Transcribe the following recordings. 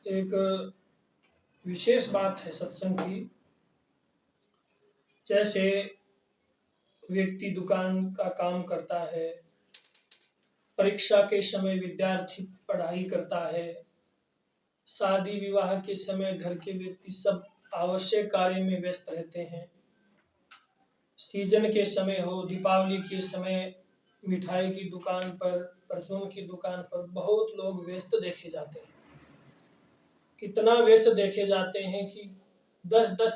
एक विशेष बात है सत्संग की। जैसे व्यक्ति दुकान का काम करता है, परीक्षा के समय विद्यार्थी पढ़ाई करता है, शादी विवाह के समय घर के व्यक्ति सब आवश्यक कार्य में व्यस्त रहते हैं। सीजन के समय हो, दीपावली के समय मिठाई की दुकान पर, परचून की दुकान पर बहुत लोग व्यस्त देखे जाते हैं। इतना व्यस्त देखे जाते हैं कि 10-10,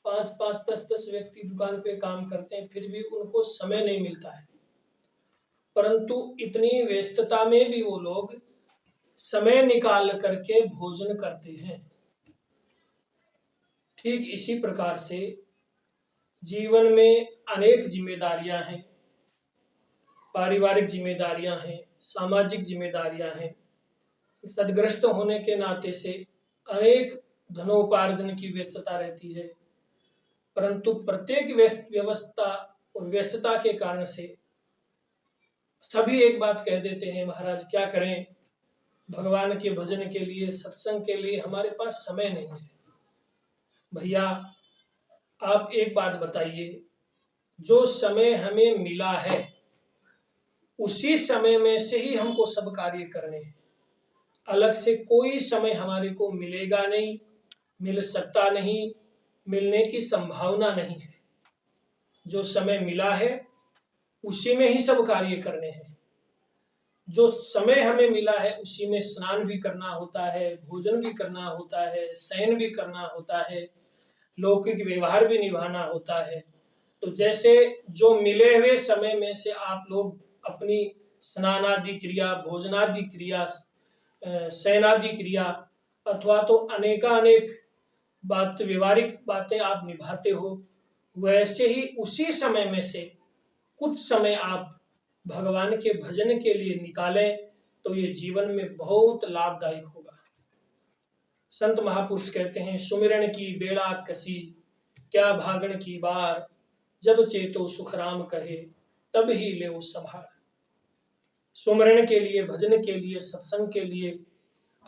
5-5, 10-10 व्यक्ति दुकान पे काम करते हैं, फिर भी उनको समय नहीं मिलता है। परंतु इतनी व्यस्तता में भी वो लोग समय निकाल करके भोजन करते हैं। ठीक इसी प्रकार से जीवन में अनेक जिम्मेदारियां हैं, पारिवारिक जिम्मेदारियां हैं, सामाजिक जिम्मेदारियां हैं। सदग्रस्त होने के नाते से अनेक धनोपार्जन की व्यस्तता रहती है, परंतु प्रत्येक व्यवस्था और व्यस्तता के कारण से सभी एक बात कह देते हैं, महाराज क्या करें, भगवान के भजन के लिए, सत्संग के लिए हमारे पास समय नहीं है। भैया आप एक बात बताइए, जो समय हमें मिला है उसी समय में से ही हमको सब कार्य करने हैं। अलग से कोई समय हमारे को मिलेगा नहीं, मिल सकता नहीं, मिलने की संभावना नहीं है। जो समय मिला है उसी में ही सब कार्य करने हैं। जो समय हमें मिला है उसी में स्नान भी करना होता है, भोजन भी करना होता है, शयन भी करना होता है, लौकिक व्यवहार भी निभाना होता है। तो जैसे जो मिले हुए समय में से आप लोग अपनी स्नानादि क्रिया, भोजनादि क्रिया, शयनादि क्रिया अथवा तो अनेकानेक बात, व्यवहारिक बातें आप निभाते हो, वैसे ही उसी समय में से कुछ समय आप भगवान के भजन के लिए निकालें तो ये जीवन में बहुत लाभदायक होगा। संत महापुरुष कहते हैं, सुमिरन की बेड़ा कसी, क्या भागण की बार, जब चेतो सुखराम कहे, तब ही ले वो संभार। सुमिरन के लिए, भजन के लिए, सत्संग के लिए,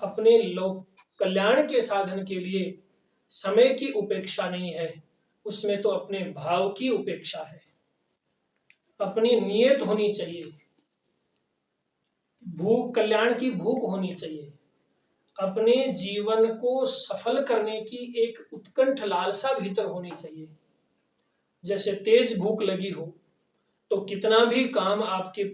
अपने लोक कल्याण के साधन के लिए समय की उपेक्षा नहीं है, उसमें तो अपने भाव की उपेक्षा है। अपनी नियत होनी चाहिए, भूख, कल्याण की भूख होनी चाहिए, अपने जीवन को सफल करने की एक उत्कंठ लालसा भीतर होनी चाहिए। जैसे तेज भूख लगी हो तो कितना भी काम, आपके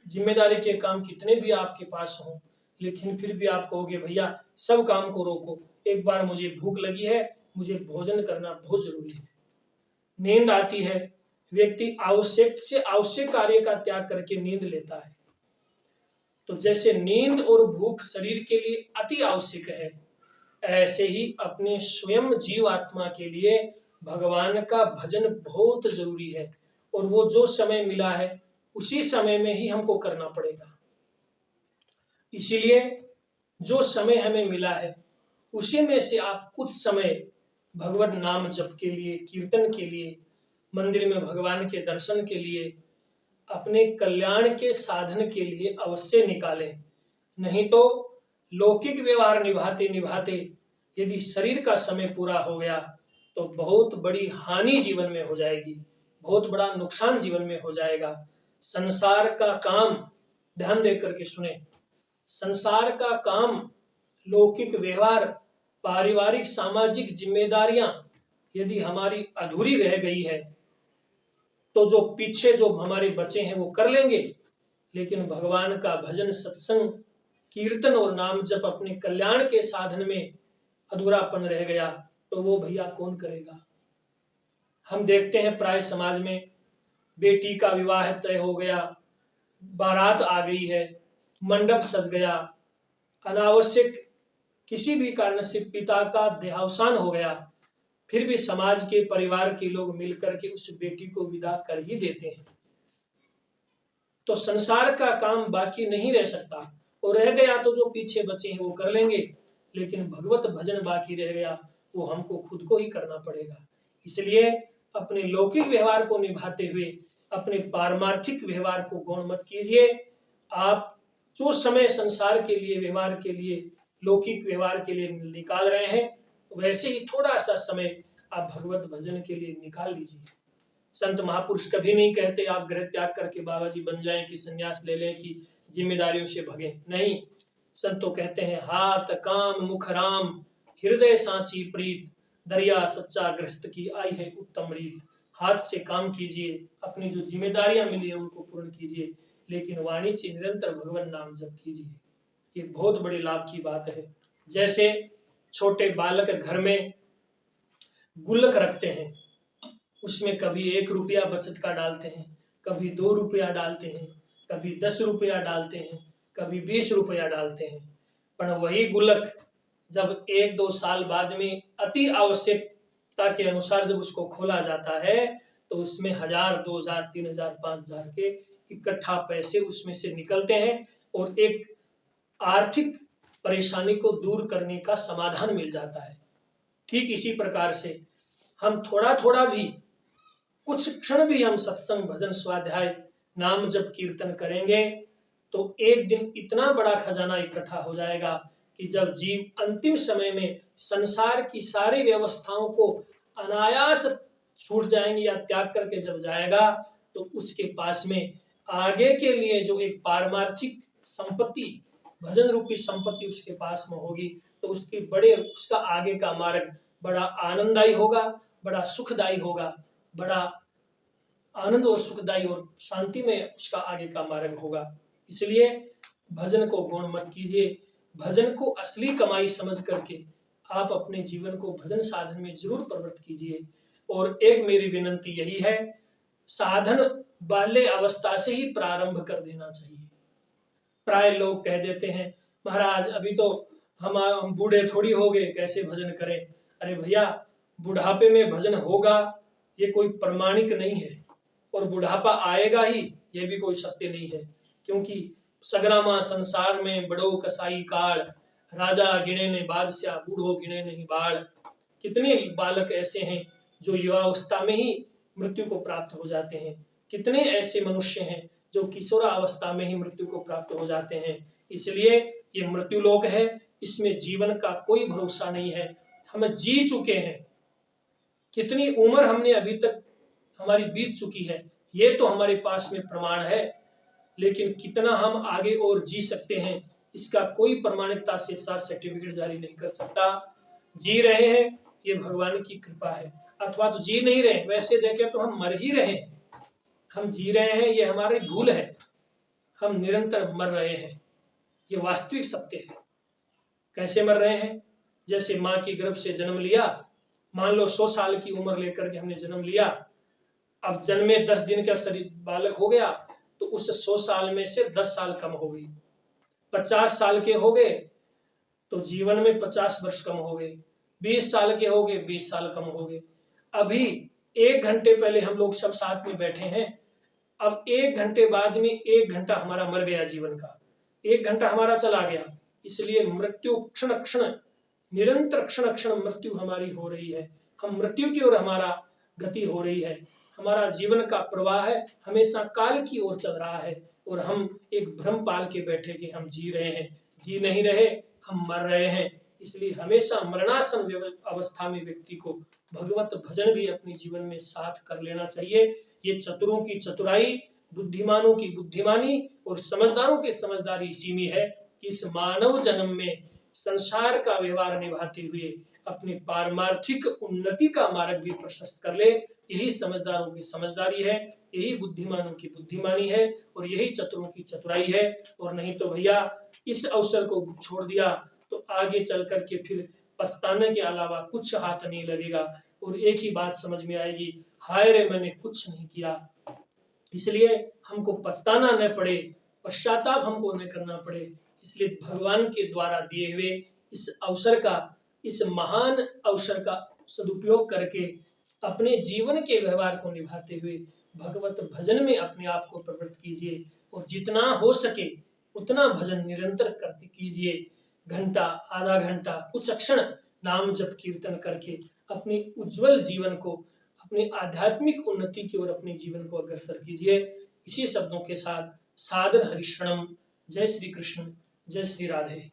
जिम्मेदारी के काम कितने भी आपके पास हो, लेकिन फिर भी आप कहोगे भैया सब काम को रोको, एक बार मुझे भूख लगी है, मुझे भोजन करना बहुत जरूरी है। नींद आती है, व्यक्ति आवश्यक से आवश्यक कार्य का त्याग करके नींद लेता है। तो जैसे नींद और भूख शरीर के लिए अति आवश्यक है, ऐसे ही अपने स्वयं जीव आत्मा के लिए भगवान का भजन बहुत जरूरी है। और वो जो समय मिला है उसी समय में ही हमको करना पड़ेगा। इसीलिए जो समय हमें मिला है उसी में से आप कुछ समय भगवत नाम जप के लिए, कीर्तन के लिए, मंदिर में भगवान के दर्शन के लिए, अपने कल्याण के साधन के लिए अवश्य निकालें। नहीं तो लौकिक व्यवहार निभाते निभाते यदि शरीर का समय पूरा हो गया तो बहुत बड़ी हानि जीवन में हो जाएगी, बहुत बड़ा नुकसान जीवन में हो जाएगा। संसार का काम, ध्यान दे करके सुने, संसार का काम, लौकिक व्यवहार, पारिवारिक सामाजिक जिम्मेदारियां यदि हमारी अधूरी रह गई है तो जो पीछे जो हमारे बचे हैं वो कर लेंगे, लेकिन भगवान का भजन, सत्संग, कीर्तन और नाम जप अपने कल्याण के साधन में अधूरापन रह गया तो वो भैया कौन करेगा। हम देखते हैं प्राय समाज में बेटी का विवाह तय हो गया, बारात आ गई है, मंडप सज गया, अनावश्यक किसी भी कारण से पिता का देहावसान हो गया, फिर भी समाज के, परिवार के लोग मिलकर के उस बेटी को विदा कर ही देते हैं। तो संसार का काम बाकी नहीं रह सकता, और रह गया तो जो पीछे बचे हैं वो कर लेंगे, लेकिन भगवत भजन बाकी रह गया वो हमको खुद को ही करना पड़ेगा। इसलिए अपने लौकिक व्यवहार को निभाते हुए अपने पारमार्थिक व्यवहार को गौण मत कीजिए। आप जो समय संसार के लिए, व्यवहार के लिए, लौकिक व्यवहार के लिए निकाल रहे हैं, वैसे ही थोड़ा सा समय आप भगवत भजन के लिए निकाल लीजिए। संत महापुरुष कभी नहीं कहते आप गृह त्याग करके बाबा जी बन जाएं, कि संन्यास ले लें, कि जिम्मेदारियों से भगे। नहीं, संत तो कहते हैं हाथ काम मुख राम, हृदय सांची प्रीत, दरिया सच्चा गृहस्थ की आई है उत्तम रीत। हाथ से काम कीजिए, अपनी जो जिम्मेदारियां मिली है उनको पूर्ण कीजिए, लेकिन वाणी से निरंतर भगवान नाम जप कीजिए। ये बहुत बड़े लाभ की बात है। जैसे छोटे बालक घर में गुल्लक रखते हैं, उसमें कभी 1 रुपया बचत का डालते हैं, कभी 2 रुपया डालते हैं, कभी 10 रुपया डालते हैं, कभी 20 रुपया डालते हैं। पर वही गुल्लक जब 1-2 साल बाद में अति आवश्यकता के अनुसार जब उसको खोला जाता है, तो उसमें 1000, 2000, 3000, 5000 के इकट्ठा पैसे उसमें से निकलते हैं और एक आर्थिक परेशानी को दूर करने का समाधान मिल जाता है। ठीक इसी प्रकार से हम थोड़ा थोड़ा भी, कुछ क्षण भी हम सत्संग भजन स्वाध्याय नाम जप कीर्तन करेंगे, तो एक दिन इतना बड़ा खजाना इकट्ठा हो जाएगा कि जब जीव अंतिम समय में संसार की सारी व्यवस्थाओं को अनायास छूट जाएंगे या त्याग करके जब जाएगा, तो उसके पास में आगे के लिए जो एक पारमार्थिक संपत्ति, भजन रूपी संपत्ति उसके पास में होगी, तो उसका आगे का मार्ग बड़ा आनंददायी होगा, बड़ा सुखदायी होगा, बड़ा आनंद और सुखदायी और शांति में उसका आगे का मार्ग होगा। इसलिए भजन को गौण मत कीजिए, भजन को असली कमाई समझ करके आप अपने जीवन को भजन साधन में जरूर प्रवृत्त कीजिए। और एक मेरी विनंती यही है, साधन बाल्य अवस्था से ही प्रारंभ कर देना चाहिए। प्राय लोग कह देते हैं महाराज अभी तो हम बूढ़े थोड़ी हो गए, कैसे भजन करें। अरे भैया, बुढ़ापे में भजन होगा ये कोई प्रमाणिक नहीं है, और बुढ़ापा आएगा ही ये भी कोई सत्य नहीं है। क्योंकि सगरामा संसार में बड़ो कसाई काल, राजा गिने ने बादशाह, बूढ़ो गिने नहीं बाढ़। कितने बालक ऐसे हैं जो युवावस्था में ही मृत्यु को प्राप्त हो जाते हैं, कितने ऐसे मनुष्य हैं जो किशोरावस्था में ही मृत्यु को प्राप्त हो जाते हैं। इसलिए ये मृत्यु लोक है, इसमें जीवन का कोई भरोसा नहीं है। हम जी चुके हैं, कितनी उम्र हमने अभी तक हमारी बीत चुकी है, ये तो हमारे पास में प्रमाण है, लेकिन कितना हम आगे और जी सकते हैं इसका कोई प्रमाणिकता से सर्टिफिकेट जारी नहीं कर सकता। जी रहे हैं ये भगवान की कृपा है, अथवा तो जी नहीं रहे, वैसे देखें तो हम मर ही रहे हैं। हम जी रहे हैं ये हमारी भूल है, हम निरंतर मर रहे हैं, ये वास्तविक सत्य है। कैसे मर रहे हैं? जैसे माँ की गर्भ से जन्म लिया, मान लो 100 साल की उम्र लेकर के हमने जन्म लिया, अब जन्मे 10 दिन का शरीर बालक हो गया, तो उस 100 साल में से 10 साल कम हो गई। 50 साल के हो गए तो जीवन में 50 वर्ष कम हो गए, 20 साल के हो गए 20 साल कम हो गए। अभी 1 घंटे पहले हम लोग सब साथ में बैठे हैं, अब 1 घंटे बाद में 1 घंटा हमारा मर गया, जीवन का 1 घंटा हमारा चला गया। इसलिए मृत्यु क्षण क्षण, निरंतर क्षण क्षण मृत्यु हमारी हो रही है, हम मृत्यु की ओर हमारा गति हो रही है। हमारा जीवन का प्रवाह है हमेशा काल की ओर चल रहा है, और हम एक भ्रम पाल के बैठे कि हम जी रहे हैं, जी नहीं रहे, हम मर रहे हैं। इसलिए हमेशा मरणासन अवस्था में व्यक्ति को भगवत भजन भी अपने जीवन में साथ कर लेना चाहिए। ये चतुरों की चतुराई, बुद्धिमानों की बुद्धिमानी और समझदारों की समझदारी इसी में है कि इस मानव जन्म में संसार का व्यवहार निभाते हुए अपनी पारमार्थिक उन्नति का मार्ग भी प्रशस्त कर ले। यही समझदारों की समझदारी है, यही बुद्धिमानों की बुद्धिमानी है, और यही चतुरों की चतुराई है। और नहीं तो भैया इस अवसर को छोड़ दिया तो आगे चल करके फिर पछताने के अलावा कुछ हाथ नहीं लगेगा, और एक ही बात समझ में आएगी, हाय रे मैंने कुछ नहीं किया। इसलिए हमको पछताना न पड़े, पश्चाताप हमको न करना पड़े। इसलिए भगवान के द्वारा दिए हुए इस अवसर का, इस महान अवसर का सदुपयोग करके अपने जीवन के व्यवहार को निभाते हुए भगवत भजन में अपने आप को प्रवृत्त कीजिए, और जितना हो सके उतना भजन निरंतर करते कीजिए। घंटा, आधा घंटा, कुछ क्षण नाम जप कीर्तन करके अपने उज्जवल जीवन को, अपनी आध्यात्मिक उन्नति की ओर अपने जीवन को अग्रसर कीजिए। इसी शब्दों के साथ सादर हरिशरणम। जय श्री कृष्ण, जय श्री राधे।